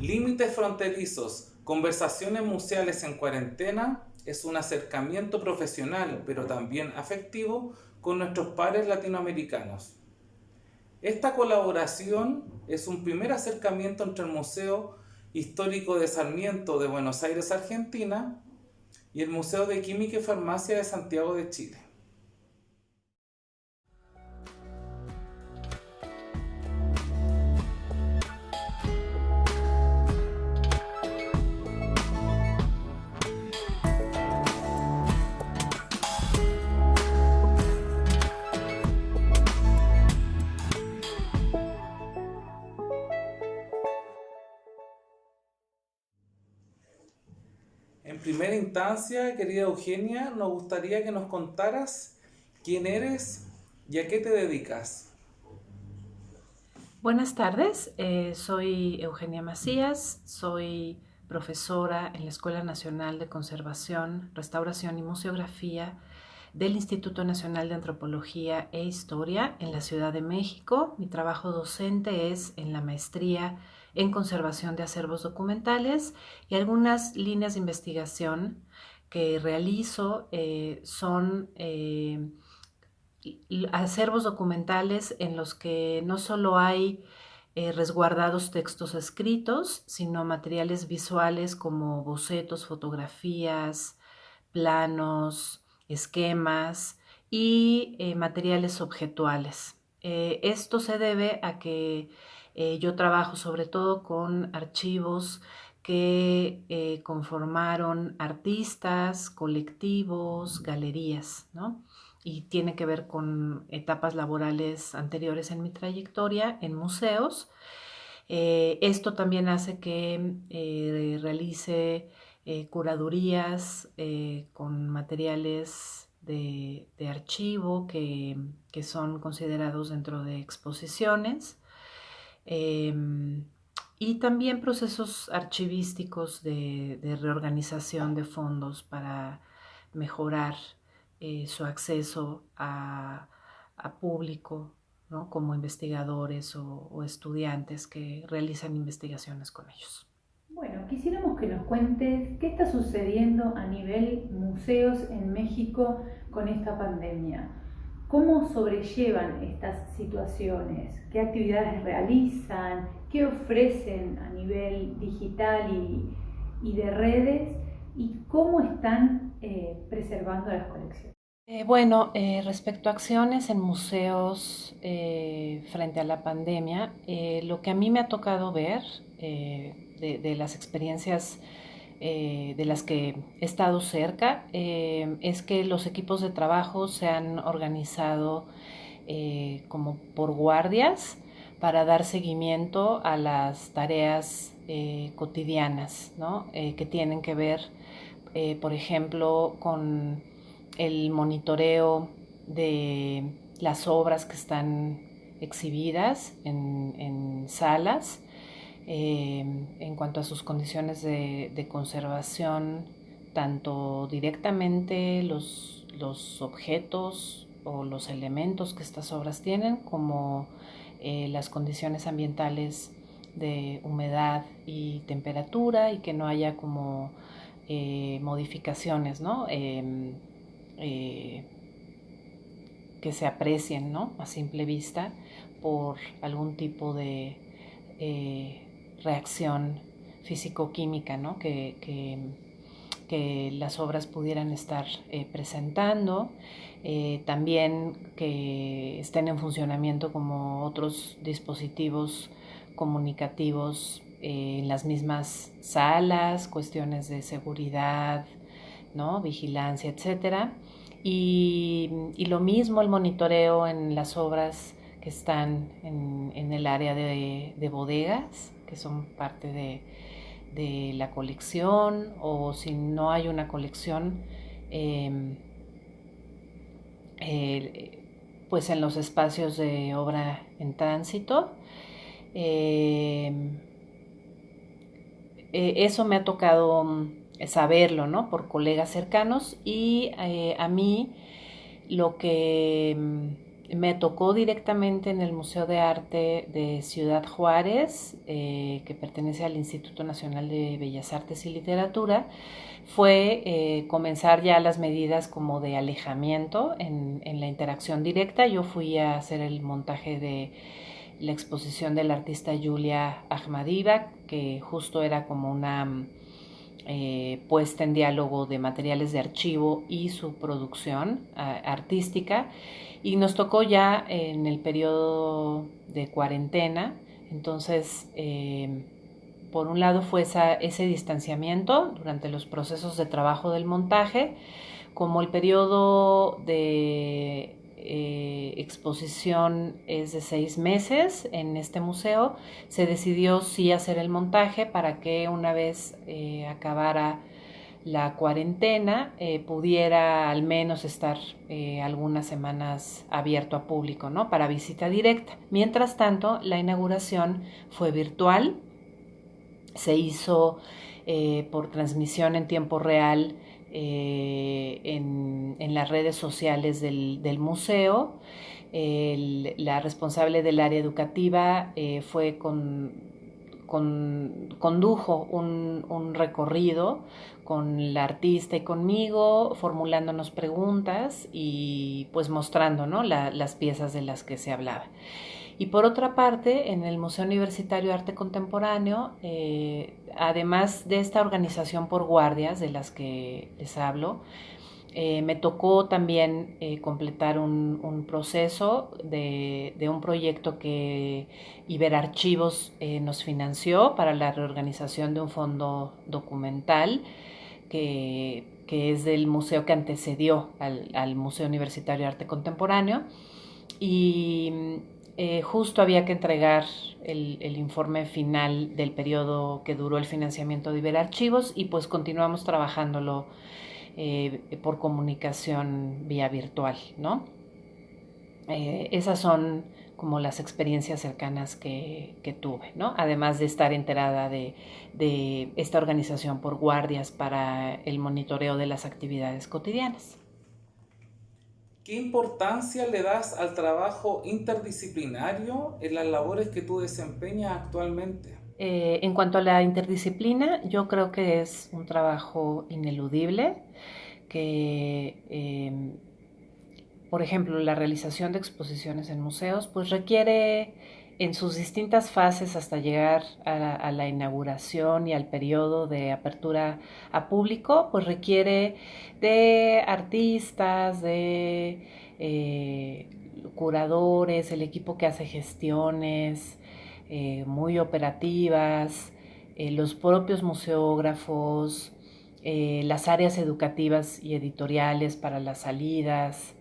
Límites fronterizos, conversaciones museales en cuarentena es un acercamiento profesional, pero también afectivo con nuestros pares latinoamericanos. Esta colaboración es un primer acercamiento entre el Museo Histórico de Sarmiento de Buenos Aires, Argentina, y el Museo de Química y Farmacia de Santiago de Chile. En primera instancia, querida Eugenia, nos gustaría que nos contaras quién eres y a qué te dedicas. Buenas tardes, soy Eugenia Macías, soy profesora en la Escuela Nacional de Conservación, Restauración y Museografía del Instituto Nacional de Antropología e Historia en la Ciudad de México. Mi trabajo docente es en la maestría en conservación de acervos documentales y algunas líneas de investigación que realizo son acervos documentales en los que no solo hay resguardados textos escritos, sino materiales visuales como bocetos, fotografías, planos, esquemas y materiales objetuales. Esto se debe a que yo trabajo sobre todo con archivos que conformaron artistas, colectivos, galerías, ¿no? Y tiene que ver con etapas laborales anteriores en mi trayectoria en museos. Esto también hace que realice curadurías con materiales de archivo que son considerados dentro de exposiciones. Eh, y también procesos archivísticos de reorganización de fondos para mejorar su acceso a público, ¿no? Como investigadores o estudiantes que realizan investigaciones con ellos. Bueno, quisiéramos que nos cuentes qué está sucediendo a nivel museos en México con esta pandemia. ¿Cómo sobrellevan estas situaciones? ¿Qué actividades realizan? ¿Qué ofrecen a nivel digital y de redes? ¿Y cómo están preservando las colecciones? Respecto a acciones en museos frente a la pandemia, lo que a mí me ha tocado ver de las experiencias de las que he estado cerca es que los equipos de trabajo se han organizado como por guardias para dar seguimiento a las tareas cotidianas, ¿no? Que tienen que ver, por ejemplo, con el monitoreo de las obras que están exhibidas en salas, en cuanto a sus condiciones de conservación, tanto directamente los objetos o los elementos que estas obras tienen, como las condiciones ambientales de humedad y temperatura, y que no haya como modificaciones, ¿no? Eh, que se aprecien, ¿no? A simple vista por algún tipo de reacción físico-química, ¿no? Que las obras pudieran estar presentando. También que estén en funcionamiento como otros dispositivos comunicativos en las mismas salas, cuestiones de seguridad, ¿no? Vigilancia, etcétera. Y lo mismo el monitoreo en las obras que están en el área de bodegas, que son parte de la colección, o si no hay una colección, eh, pues en los espacios de obra en tránsito. Eh, Eso me ha tocado saberlo, ¿no? Por colegas cercanos, y a mí lo que Me tocó directamente en el Museo de Arte de Ciudad Juárez, que pertenece al Instituto Nacional de Bellas Artes y Literatura, fue comenzar ya las medidas como de alejamiento en la interacción directa. Yo fui a hacer el montaje de la exposición del artista Yulia Akhmadova, que justo era como una puesta en diálogo de materiales de archivo y su producción artística, y nos tocó ya en el periodo de cuarentena. Entonces por un lado fue ese distanciamiento durante los procesos de trabajo del montaje, como el periodo de exposición es de 6 meses en este museo, se decidió sí hacer el montaje para que una vez acabara la cuarentena pudiera al menos estar algunas semanas abierto a público, ¿no? Para visita directa. Mientras tanto, la inauguración fue virtual, se hizo por transmisión en tiempo real en las redes sociales del museo. La responsable del área educativa condujo un recorrido con la artista y conmigo, formulándonos preguntas y pues mostrando, ¿no?, las piezas de las que se hablaba. Y por otra parte, en el Museo Universitario de Arte Contemporáneo, además de esta organización por guardias de las que les hablo, me tocó también completar un proceso de un proyecto que Iberarchivos nos financió para la reorganización de un fondo documental que es del museo que antecedió al Museo Universitario de Arte Contemporáneo. Y justo había que entregar el informe final del periodo que duró el financiamiento de Iberarchivos, y pues continuamos trabajándolo por comunicación vía virtual, ¿no? Esas son como las experiencias cercanas que tuve, ¿no? Además de estar enterada de esta organización por guardias para el monitoreo de las actividades cotidianas. ¿Qué importancia le das al trabajo interdisciplinario en las labores que tú desempeñas actualmente? En cuanto a la interdisciplina, yo creo que es un trabajo ineludible, que por ejemplo, la realización de exposiciones en museos pues requiere en sus distintas fases hasta llegar a la inauguración y al periodo de apertura a público, pues requiere de artistas, de curadores, el equipo que hace gestiones muy operativas, los propios museógrafos, las áreas educativas y editoriales para las salidas,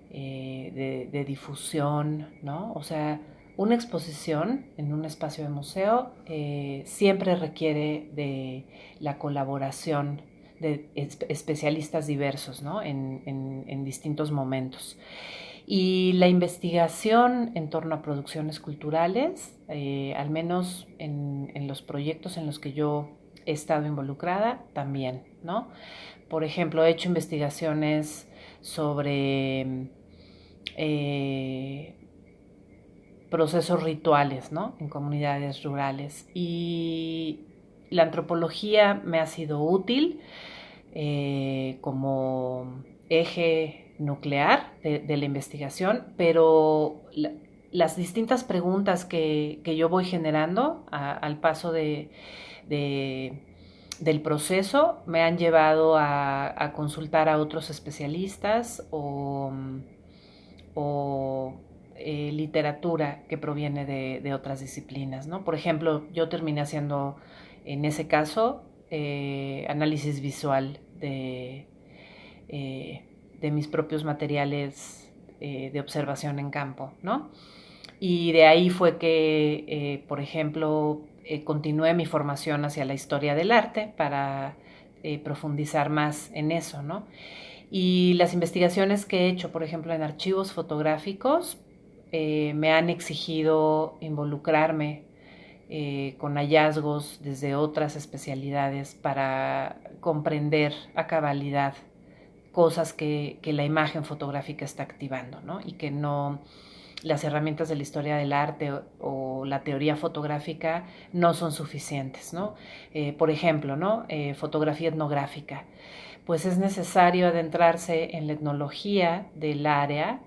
de difusión, ¿no? O sea, una exposición en un espacio de museo siempre requiere de la colaboración de especialistas diversos, ¿no?, en distintos momentos. Y la investigación en torno a producciones culturales, al menos en los proyectos en los que yo he estado involucrada, también, ¿no? Por ejemplo, he hecho investigaciones sobre procesos rituales, ¿no?, en comunidades rurales, y la antropología me ha sido útil como eje nuclear de la investigación, pero las distintas preguntas que yo voy generando al paso del proceso me han llevado a consultar a otros especialistas o literatura que proviene de otras disciplinas, ¿no? Por ejemplo, yo terminé haciendo en ese caso análisis visual de mis propios materiales de observación en campo, ¿no? Y de ahí fue que, por ejemplo, continué mi formación hacia la historia del arte para profundizar más en eso, ¿no? Y las investigaciones que he hecho, por ejemplo, en archivos fotográficos, me han exigido involucrarme con hallazgos desde otras especialidades para comprender a cabalidad cosas que la imagen fotográfica está activando, ¿no? Y que no, las herramientas de la historia del arte o la teoría fotográfica no son suficientes, ¿no? Por ejemplo, ¿no? Fotografía etnográfica. Pues es necesario adentrarse en la etnología del área,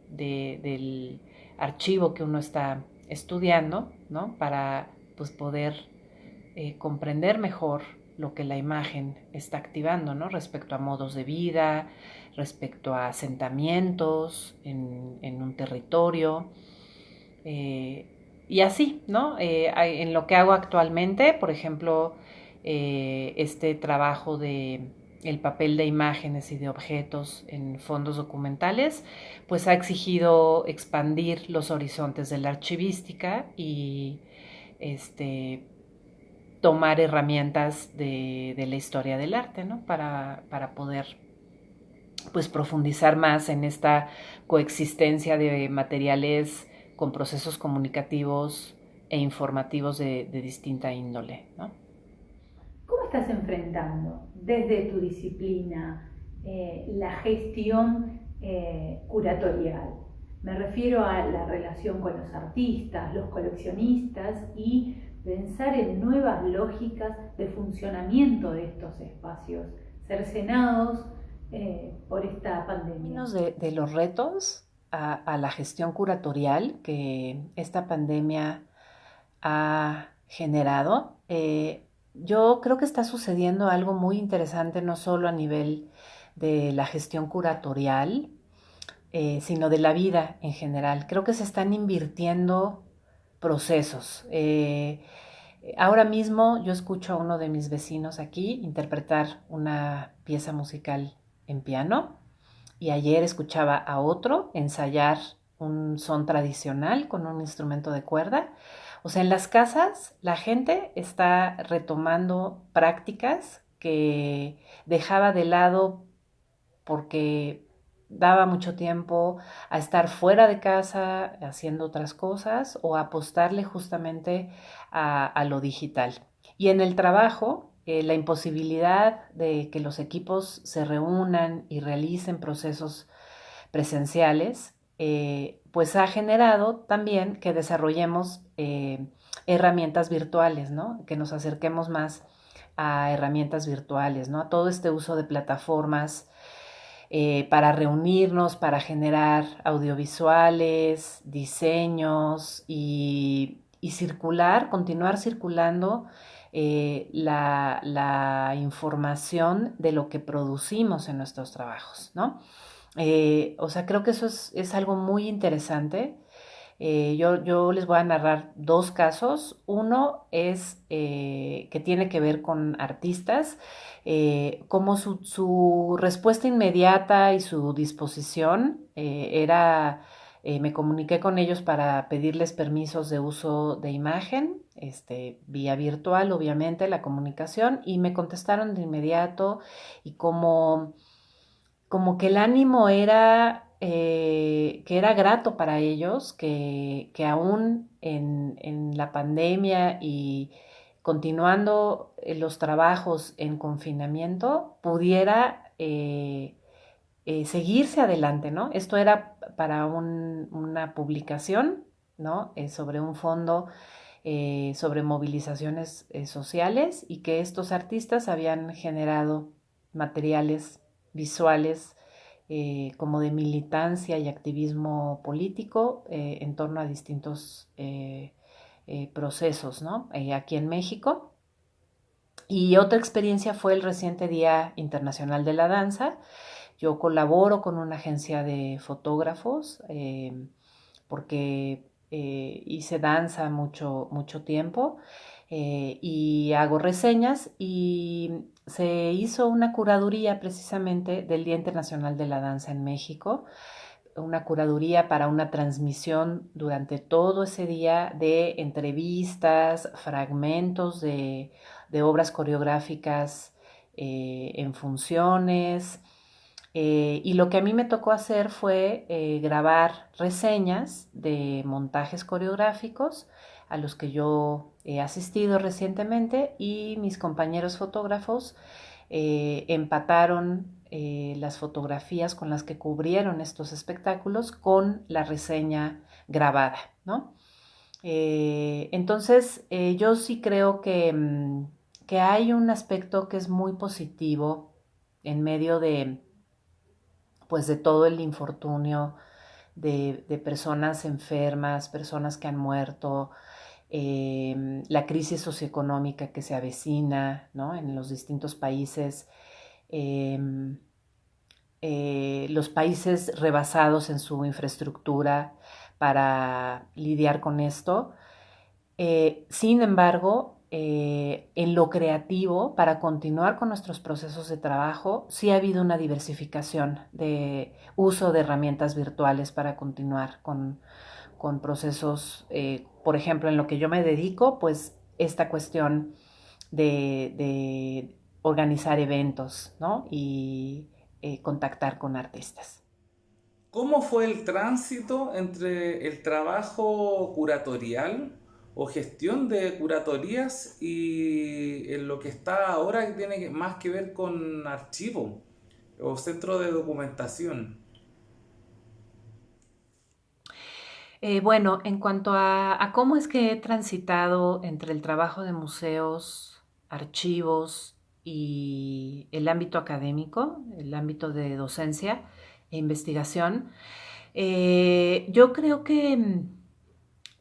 del archivo que uno está estudiando, ¿no? Para pues, poder comprender mejor lo que la imagen está activando, ¿no? Respecto a modos de vida, respecto a asentamientos en un territorio, y así, ¿no? En lo que hago actualmente, por ejemplo, este trabajo de el papel de imágenes y de objetos en fondos documentales, pues ha exigido expandir los horizontes de la archivística y tomar herramientas de la historia del arte, ¿no? Para poder pues profundizar más en esta coexistencia de materiales con procesos comunicativos e informativos de distinta índole, ¿no? ¿Cómo estás enfrentando desde tu disciplina la gestión curatorial? Me refiero a la relación con los artistas, los coleccionistas y pensar en nuevas lógicas de funcionamiento de estos espacios cercenados por esta pandemia. De los retos a la gestión curatorial que esta pandemia ha generado, yo creo que está sucediendo algo muy interesante, no solo a nivel de la gestión curatorial, sino de la vida en general. Creo que se están invirtiendo procesos. Ahora mismo yo escucho a uno de mis vecinos aquí interpretar una pieza musical en piano y ayer escuchaba a otro ensayar un son tradicional con un instrumento de cuerda. O sea, en las casas la gente está retomando prácticas que dejaba de lado porque daba mucho tiempo a estar fuera de casa haciendo otras cosas o a apostarle justamente a lo digital. Y en el trabajo, la imposibilidad de que los equipos se reúnan y realicen procesos presenciales, pues ha generado también que desarrollemos herramientas virtuales, ¿no? Que nos acerquemos más a herramientas virtuales, ¿no? A todo este uso de plataformas para reunirnos, para generar audiovisuales, diseños y circular, continuar circulando la información de lo que producimos en nuestros trabajos, ¿no? O sea, creo que eso es algo muy interesante. Yo les voy a narrar dos casos. Uno es que tiene que ver con artistas, como su respuesta inmediata y su disposición era, me comuniqué con ellos para pedirles permisos de uso de imagen, vía virtual, obviamente, la comunicación, y me contestaron de inmediato y como que el ánimo era que era grato para ellos, que aún en la pandemia y continuando los trabajos en confinamiento, pudiera seguirse adelante, ¿no? Esto era para una publicación, ¿no? Sobre un fondo sobre movilizaciones sociales y que estos artistas habían generado materiales visuales como de militancia y activismo político en torno a distintos procesos, ¿no? Aquí en México. Y otra experiencia fue el reciente Día Internacional de la Danza. Yo colaboro con una agencia de fotógrafos porque hice danza mucho tiempo y hago reseñas y se hizo una curaduría precisamente del Día Internacional de la Danza en México, una curaduría para una transmisión durante todo ese día de entrevistas, fragmentos de obras coreográficas en funciones. Y lo que a mí me tocó hacer fue grabar reseñas de montajes coreográficos a los que yo he asistido recientemente y mis compañeros fotógrafos empataron las fotografías con las que cubrieron estos espectáculos con la reseña grabada, ¿no? Entonces, yo sí creo que hay un aspecto que es muy positivo en medio pues, de todo el infortunio de personas enfermas, personas que han muerto, la crisis socioeconómica que se avecina, ¿no?, en los distintos países, los países rebasados en su infraestructura para lidiar con esto. Sin embargo, en lo creativo, para continuar con nuestros procesos de trabajo, sí ha habido una diversificación de uso de herramientas virtuales para continuar con procesos, por ejemplo, en lo que yo me dedico, pues esta cuestión de organizar eventos, ¿no? Y contactar con artistas. ¿Cómo fue el tránsito entre el trabajo curatorial o gestión de curatorías y en lo que está ahora que tiene más que ver con archivo o centro de documentación? Bueno, en cuanto a cómo es que he transitado entre el trabajo de museos, archivos y el ámbito académico, el ámbito de docencia e investigación, yo creo que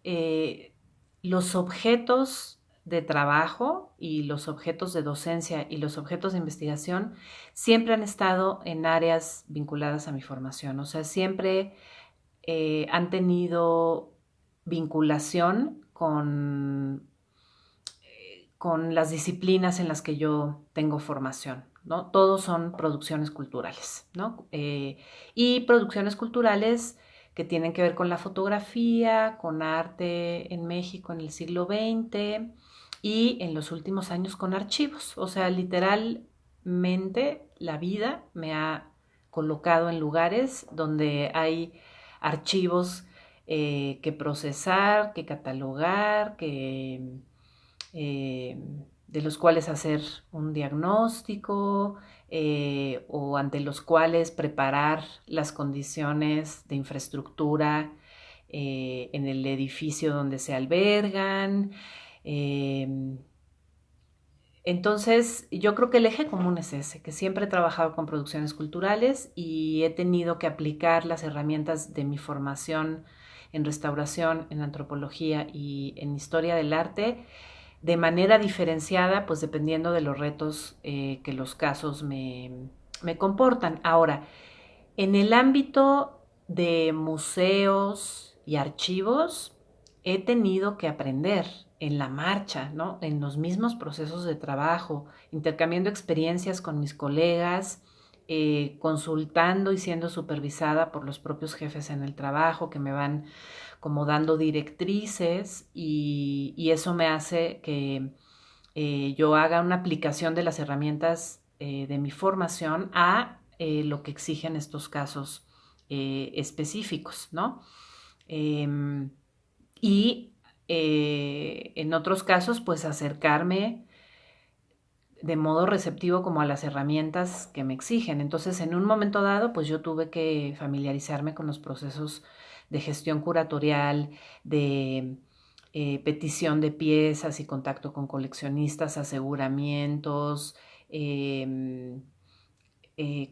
eh, los objetos de trabajo y los objetos de docencia y los objetos de investigación siempre han estado en áreas vinculadas a mi formación, o sea, siempre han tenido vinculación con las disciplinas en las que yo tengo formación, ¿no? Todos son producciones culturales, ¿no? Y producciones culturales que tienen que ver con la fotografía, con arte en México en el siglo XX y en los últimos años con archivos. O sea, literalmente la vida me ha colocado en lugares donde hay archivos que procesar, que catalogar, de los cuales hacer un diagnóstico o ante los cuales preparar las condiciones de infraestructura en el edificio donde se albergan. Eh, entonces, yo creo que el eje común es ese, que siempre he trabajado con producciones culturales y he tenido que aplicar las herramientas de mi formación en restauración, en antropología y en historia del arte de manera diferenciada, pues dependiendo de los retos que los casos me comportan. Ahora, en el ámbito de museos y archivos, he tenido que aprender en la marcha, ¿no? En los mismos procesos de trabajo, intercambiando experiencias con mis colegas, consultando y siendo supervisada por los propios jefes en el trabajo que me van como dando directrices y eso me hace que yo haga una aplicación de las herramientas de mi formación a lo que exigen estos casos específicos, ¿no? Eh, y en otros casos, pues acercarme de modo receptivo como a las herramientas que me exigen. Entonces, en un momento dado, pues yo tuve que familiarizarme con los procesos de gestión curatorial, de petición de piezas y contacto con coleccionistas, aseguramientos,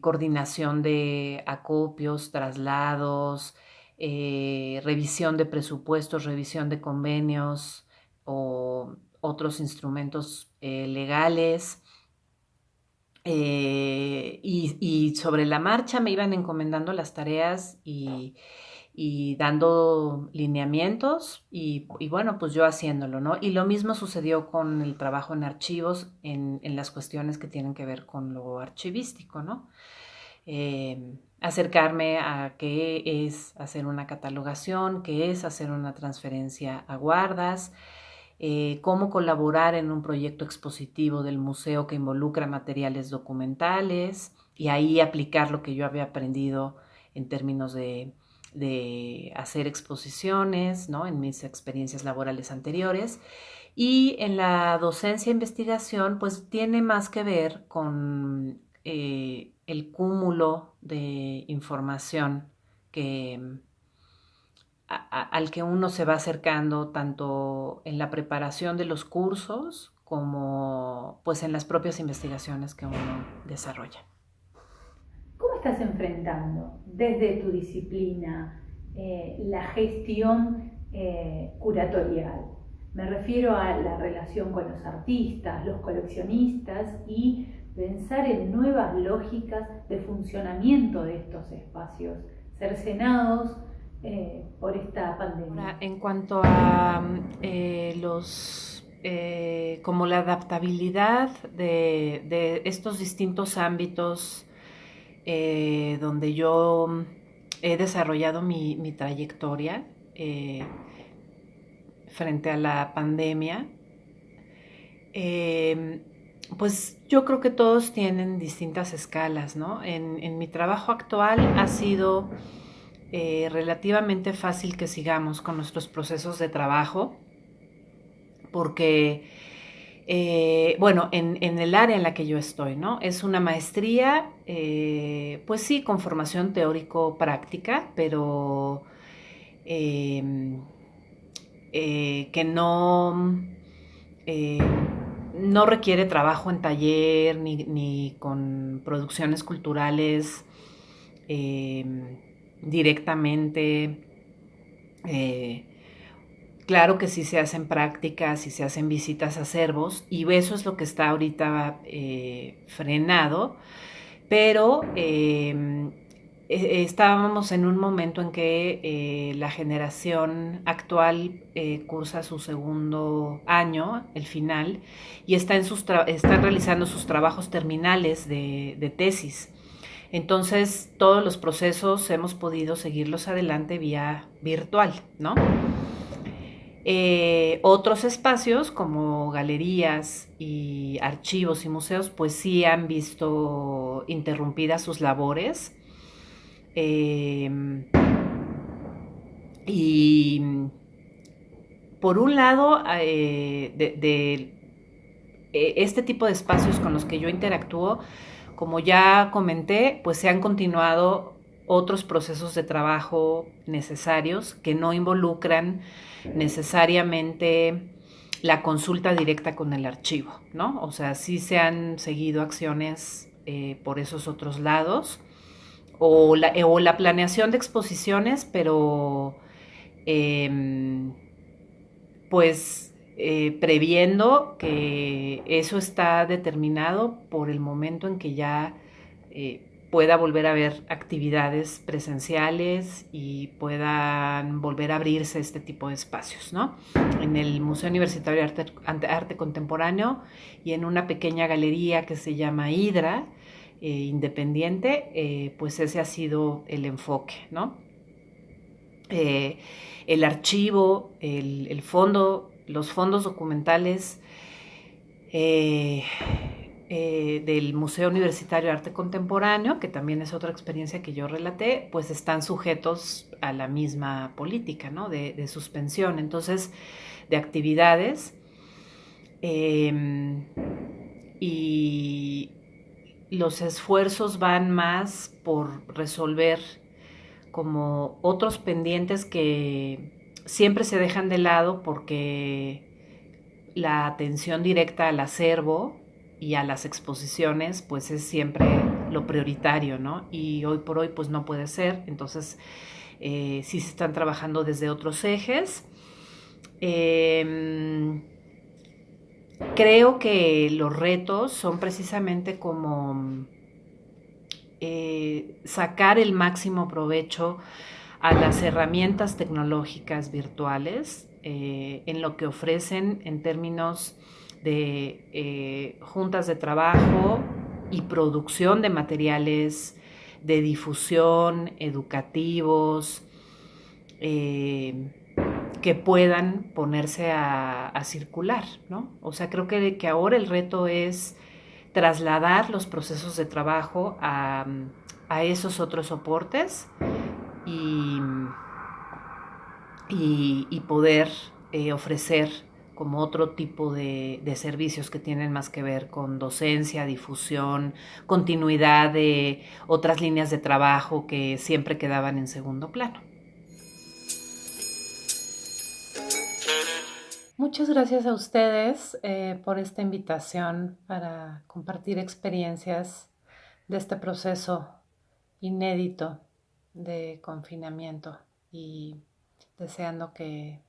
coordinación de acopios, traslados, revisión de presupuestos, revisión de convenios o otros instrumentos legales. Y sobre la marcha me iban encomendando las tareas y dando lineamientos y bueno, pues yo haciéndolo, ¿no? Y lo mismo sucedió con el trabajo en archivos, en las cuestiones que tienen que ver con lo archivístico, ¿no? Acercarme a qué es hacer una catalogación, qué es hacer una transferencia a guardas, cómo colaborar en un proyecto expositivo del museo que involucra materiales documentales y ahí aplicar lo que yo había aprendido en términos de de hacer exposiciones, ¿no? En mis experiencias laborales anteriores. Y en la docencia e investigación, pues tiene más que ver con el cúmulo de información que, al que uno se va acercando tanto en la preparación de los cursos como pues en las propias investigaciones que uno desarrolla. ¿Cómo estás enfrentando desde tu disciplina la gestión curatorial? Me refiero a la relación con los artistas, los coleccionistas y pensar en nuevas lógicas de funcionamiento de estos espacios cercenados por esta pandemia. Ahora, en cuanto a como la adaptabilidad de estos distintos ámbitos donde yo he desarrollado mi trayectoria frente a la pandemia, pues yo creo que todos tienen distintas escalas, ¿no? En mi trabajo actual ha sido relativamente fácil que sigamos con nuestros procesos de trabajo, porque, bueno, en el área en la que yo estoy, ¿no? Es una maestría, pues sí, con formación teórico-práctica, pero que no requiere trabajo en taller ni con producciones culturales directamente. Claro que sí se hacen prácticas y se hacen visitas a acervos, y eso es lo que está ahorita frenado, pero estábamos en un momento en que la generación actual cursa su segundo año, el final, y está realizando sus trabajos terminales de tesis. Entonces, todos los procesos hemos podido seguirlos adelante vía virtual, ¿no? Otros espacios como galerías y archivos y museos pues sí han visto interrumpidas sus labores y por un lado este tipo de espacios con los que yo interactúo, como ya comenté, pues se han continuado otros procesos de trabajo necesarios que no involucran necesariamente la consulta directa con el archivo, ¿no? O sea, sí se han seguido acciones por esos otros lados, o la planeación de exposiciones, pero pues previendo que eso está determinado por el momento en que ya pueda volver a haber actividades presenciales y puedan volver a abrirse este tipo de espacios, ¿no? En el Museo Universitario de Arte Contemporáneo y en una pequeña galería que se llama Hidra, independiente, pues ese ha sido el enfoque, ¿no? El archivo, el fondo, los fondos documentales del Museo Universitario de Arte Contemporáneo, que también es otra experiencia que yo relaté, pues están sujetos a la misma política, ¿no? de suspensión, entonces, de actividades. Y los esfuerzos van más por resolver como otros pendientes que siempre se dejan de lado porque la atención directa al acervo y a las exposiciones pues es siempre lo prioritario, ¿no? Y hoy por hoy pues no puede ser, entonces sí se están trabajando desde otros ejes. Creo que los retos son precisamente como sacar el máximo provecho a las herramientas tecnológicas virtuales en lo que ofrecen en términos de juntas de trabajo y producción de materiales de difusión educativos que puedan ponerse a circular, ¿no? O sea, creo que ahora el reto es trasladar los procesos de trabajo a esos otros soportes y poder ofrecer como otro tipo de servicios que tienen más que ver con docencia, difusión, continuidad de otras líneas de trabajo que siempre quedaban en segundo plano. Muchas gracias a ustedes por esta invitación para compartir experiencias de este proceso inédito de confinamiento y deseando que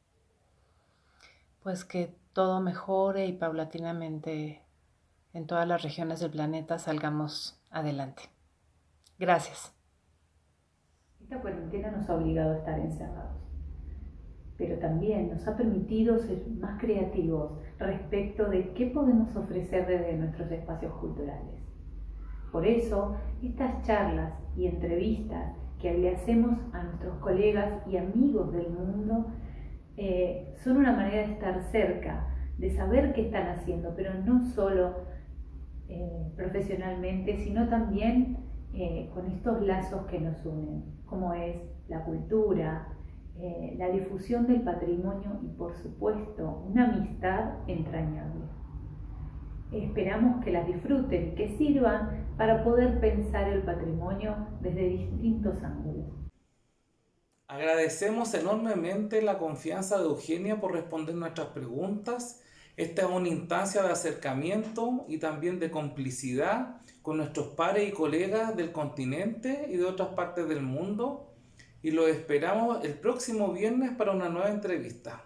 todo mejore y paulatinamente en todas las regiones del planeta salgamos adelante. Gracias. Esta cuarentena nos ha obligado a estar encerrados, pero también nos ha permitido ser más creativos respecto de qué podemos ofrecer desde nuestros espacios culturales. Por eso, estas charlas y entrevistas que le hacemos a nuestros colegas y amigos del mundo son una manera de estar cerca, de saber qué están haciendo, pero no solo profesionalmente, sino también con estos lazos que nos unen, como es la cultura, la difusión del patrimonio y, por supuesto, una amistad entrañable. Esperamos que las disfruten y que sirvan para poder pensar el patrimonio desde distintos ángulos. Agradecemos enormemente la confianza de Eugenia por responder nuestras preguntas. Esta es una instancia de acercamiento y también de complicidad con nuestros pares y colegas del continente y de otras partes del mundo. Y los esperamos el próximo viernes para una nueva entrevista.